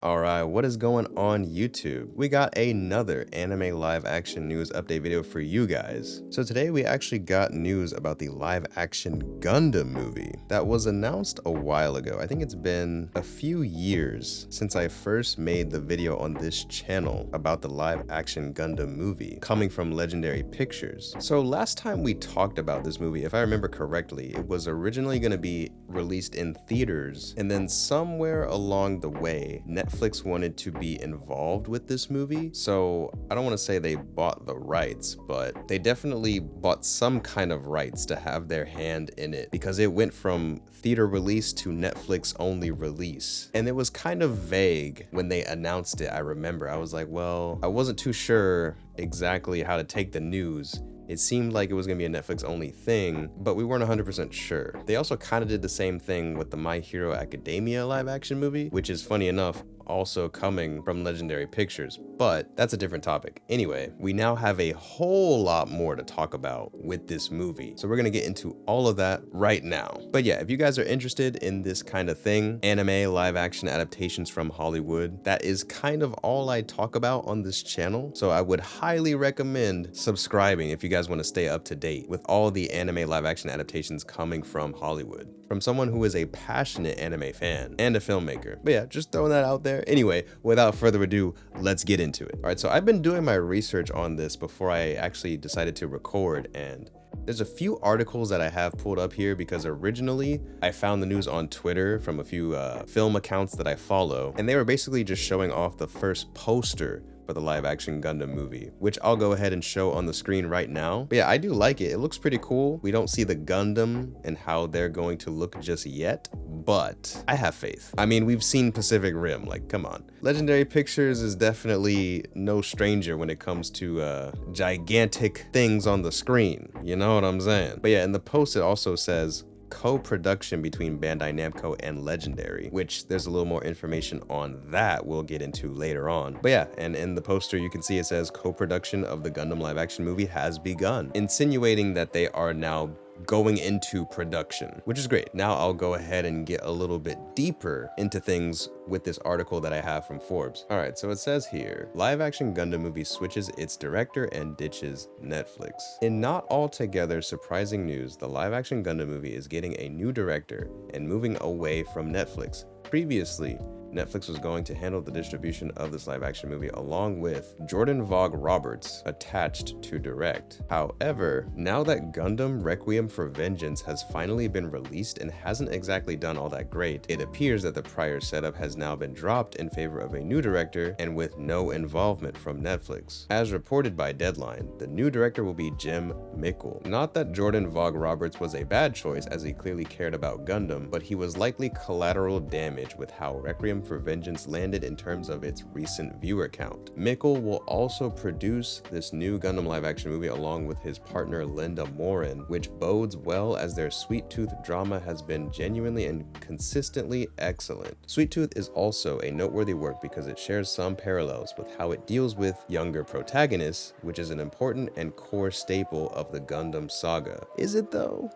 Alright, what is going on YouTube? We got another anime live action news update video for you guys. So today we actually got news about the live action Gundam movie that was announced a while ago. I think it's been a few years since I first made the video on this channel about the live action Gundam movie coming from Legendary Pictures. So last time we talked about this movie, if I remember correctly, it was originally going to be released in theaters, and then somewhere along the way, Netflix wanted to be involved with this movie. So I don't want to say they bought the rights, but they definitely bought some kind of rights to have their hand in it, because it went from theater release to Netflix only release. And it was kind of vague when they announced it. I remember I was like, well, I wasn't too sure exactly how to take the news. It seemed like it was gonna be a Netflix only thing, but we weren't 100% sure. They also kind of did the same thing with the My Hero Academia live action movie, which is funny enough, also coming from Legendary Pictures, but that's a different topic. Anyway, we now have a whole lot more to talk about with this movie. So we're gonna get into all of that right now. But yeah, if you guys are interested in this kind of thing, anime live action adaptations from Hollywood, that is kind of all I talk about on this channel. So I would highly recommend subscribing if you guys want to stay up to date with all the anime live action adaptations coming from Hollywood, from someone who is a passionate anime fan and a filmmaker. But yeah, just throwing that out there. Anyway, without further ado, let's get into it. All right, so I've been doing my research on this before I actually decided to record, and there's a few articles that I have pulled up here because originally I found the news on Twitter from a few film accounts that I follow, and they were basically just showing off the first poster for the live action Gundam movie, which I'll go ahead and show on the screen right now. But yeah, I do like it. It looks pretty cool. We don't see the Gundam and how they're going to look just yet, but I have faith. I mean, we've seen Pacific Rim, like, come on. Legendary Pictures is definitely no stranger when it comes to gigantic things on the screen. You know what I'm saying? But yeah, in the post it also says co-production between Bandai Namco and Legendary, which there's a little more information on that we'll get into later on. But yeah, and in the poster you can see it says co-production of the Gundam live action movie has begun, insinuating that they are now going into production, which is great. Now I'll go ahead and get a little bit deeper into things with this article that I have from Forbes. All right, so it says here, live action Gundam movie switches its director and ditches Netflix. In not altogether surprising news, the live action Gundam movie is getting a new director and moving away from Netflix. Previously, Netflix was going to handle the distribution of this live action movie along with Jordan Vogt Roberts attached to direct. However, now that Gundam Requiem for Vengeance has finally been released and hasn't exactly done all that great, it appears that the prior setup has now been dropped in favor of a new director and with no involvement from Netflix. As reported by Deadline, the new director will be Jim Mickle. Not that Jordan Vogt Roberts was a bad choice, as he clearly cared about Gundam, but he was likely collateral damage with how Requiem for Vengeance landed in terms of its recent viewer count. Mickle will also produce this new Gundam live action movie along with his partner Linda Morin, which bodes well as their Sweet Tooth drama has been genuinely and consistently excellent. Sweet Tooth is also a noteworthy work because it shares some parallels with how it deals with younger protagonists, which is an important and core staple of the Gundam saga. Is it though?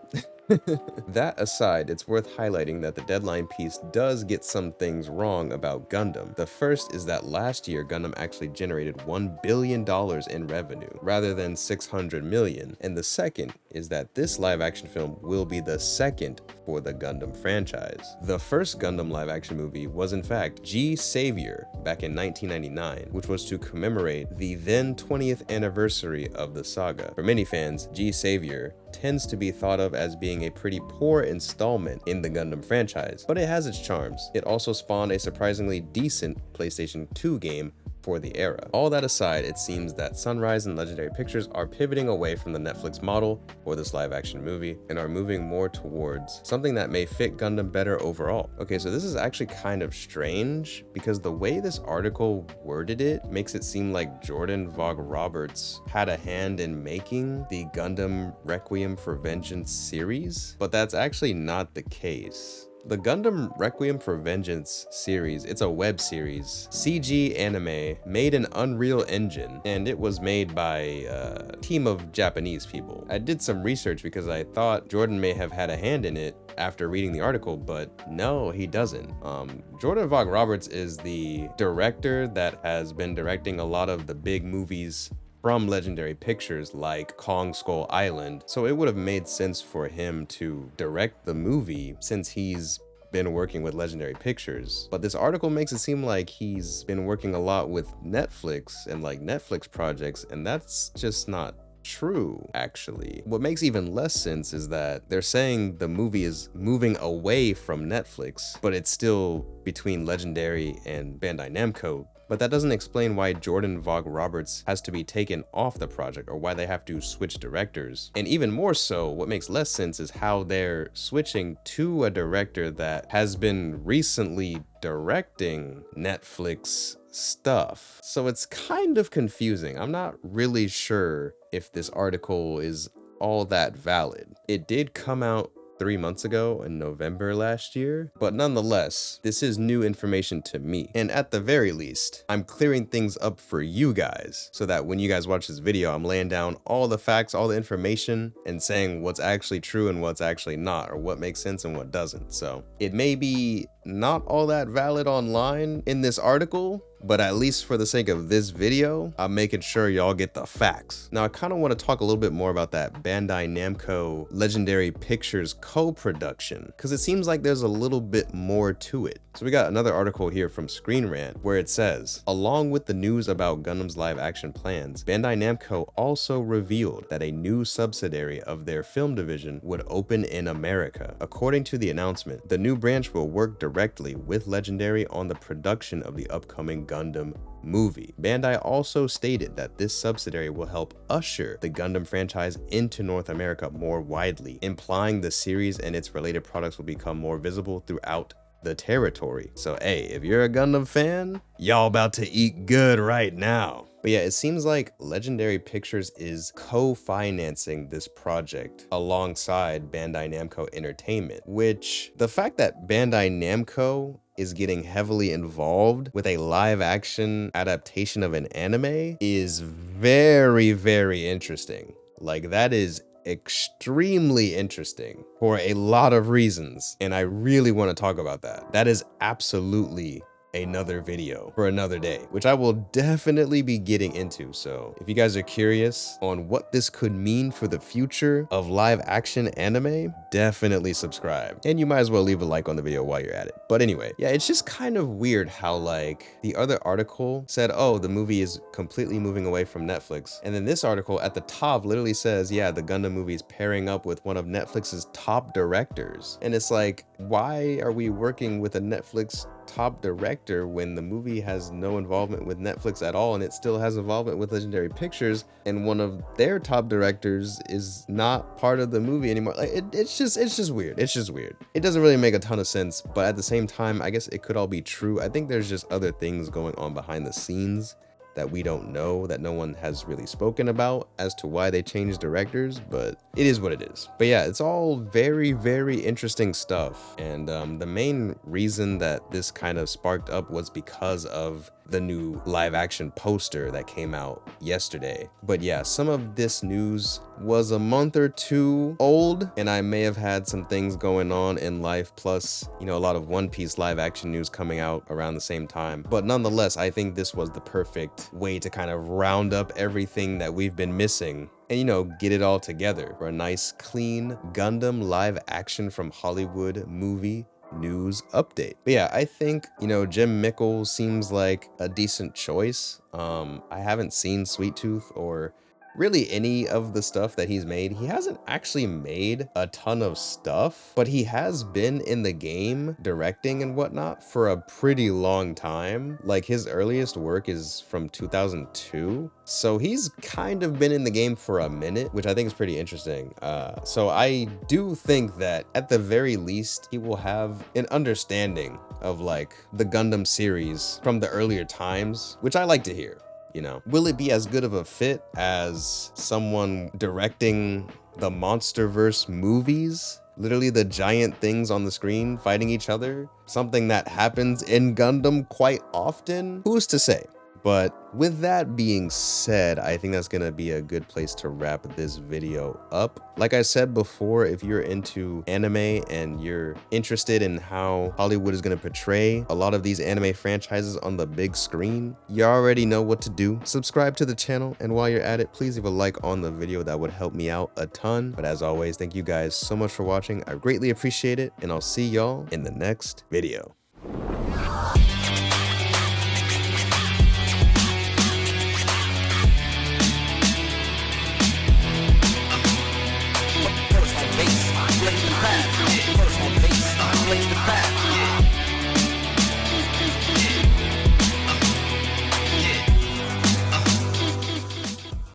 That aside, it's worth highlighting that the Deadline piece does get some things wrong about Gundam. The first is that last year Gundam actually generated $1 billion in revenue rather than $600 million, and the second is that this live action film will be the second for the Gundam franchise. The first Gundam live action movie was in fact G Savior back in 1999, which was to commemorate the then 20th anniversary of the saga. For many fans, G Savior tends to be thought of as being a pretty poor installment in the Gundam franchise, but it has its charms. It also spawned a surprisingly decent PlayStation 2 game for the era. All that aside, it seems that Sunrise and Legendary Pictures are pivoting away from the Netflix model for this live action movie and are moving more towards something that may fit Gundam better overall. Okay, so this is actually kind of strange because the way this article worded it makes it seem like Jordan Vogt Roberts had a hand in making the Gundam Requiem for Vengeance series, but that's actually not the case. The Gundam Requiem for Vengeance series, it's a web series, CG anime, made in Unreal Engine, and it was made by a team of Japanese people. I did some research because I thought Jordan may have had a hand in it, after reading the article, but no, he doesn't. Jordan Vogt Roberts is the director that has been directing a lot of the big movies from Legendary Pictures like Kong Skull Island, so it would have made sense for him to direct the movie since he's been working with Legendary Pictures. But this article makes it seem like he's been working a lot with Netflix and like Netflix projects, and that's just not true, actually. What makes even less sense is that they're saying the movie is moving away from Netflix, but it's still between Legendary and Bandai Namco. But that doesn't explain why Jordan Vogt Roberts has to be taken off the project or why they have to switch directors. And even more so, what makes less sense is how they're switching to a director that has been recently directing Netflix stuff. So it's kind of confusing. I'm not really sure if this article is all that valid. It did come out 3 months ago in November last year, but nonetheless, this is new information to me. And at the very least, I'm clearing things up for you guys so that when you guys watch this video, I'm laying down all the facts, all the information, and saying what's actually true and what's actually not, or what makes sense and what doesn't. So it may be not all that valid online in this article, but at least for the sake of this video, I'm making sure y'all get the facts. Now, I kind of want to talk a little bit more about that Bandai Namco Legendary Pictures co-production, because it seems like there's a little bit more to it. So we got another article here from Screen Rant where it says, along with the news about Gundam's live action plans, Bandai Namco also revealed that a new subsidiary of their film division would open in America. According to the announcement, the new branch will work directly with Legendary on the production of the upcoming Gundam movie. Bandai also stated that this subsidiary will help usher the Gundam franchise into North America more widely, implying the series and its related products will become more visible throughout the territory. So hey, if you're a Gundam fan, y'all about to eat good right now. But yeah, it seems like Legendary Pictures is co-financing this project alongside Bandai Namco Entertainment, which the fact that Bandai Namco is getting heavily involved with a live action adaptation of an anime is very, very interesting. Like, that is extremely interesting for a lot of reasons, and I really want to talk about that. That is absolutely another video for another day, which I will definitely be getting into. So if you guys are curious on what this could mean for the future of live action anime, definitely subscribe. And you might as well leave a like on the video while you're at it. But anyway, yeah, it's just kind of weird how like the other article said, oh, the movie is completely moving away from Netflix. And then this article at the top literally says, yeah, the Gundam movie is pairing up with one of Netflix's top directors. And it's like, why are we working with a Netflix top director when the movie has no involvement with Netflix at all, and it still has involvement with Legendary Pictures, and one of their top directors is not part of the movie anymore? Like, it's just weird. It's just weird. It doesn't really make a ton of sense, but at the same time, I guess it could all be true. I think there's just other things going on behind the scenes that we don't know, that no one has really spoken about as to why they changed directors, but it is what it is. But yeah, it's all very, very interesting stuff. And the main reason that this kind of sparked up was because of the new live action poster that came out yesterday. But yeah, some of this news was a month or two old, and I may have had some things going on in life, plus, you know, a lot of One Piece live action news coming out around the same time. But nonetheless, I think this was the perfect way to kind of round up everything that we've been missing and, you know, get it all together for a nice, clean Gundam live action from Hollywood movie news update. But yeah, I think, you know, Jim Mickle seems like a decent choice. I haven't seen Sweet Tooth or really any of the stuff that he's made. He hasn't actually made a ton of stuff, but he has been in the game directing and whatnot for a pretty long time. Like, his earliest work is from 2002. So he's kind of been in the game for a minute, which I think is pretty interesting. So I do think that at the very least, he will have an understanding of like the Gundam series from the earlier times, which I like to hear. You know, will it be as good of a fit as someone directing the MonsterVerse movies? Literally the giant things on the screen fighting each other, something that happens in Gundam quite often? Who's to say? But with that being said, I think that's gonna be a good place to wrap this video up. Like I said before, if you're into anime and you're interested in how Hollywood is gonna portray a lot of these anime franchises on the big screen, you already know what to do. Subscribe to the channel, and while you're at it, please leave a like on the video. That would help me out a ton. But as always, thank you guys so much for watching. I greatly appreciate it, and I'll see y'all in the next video.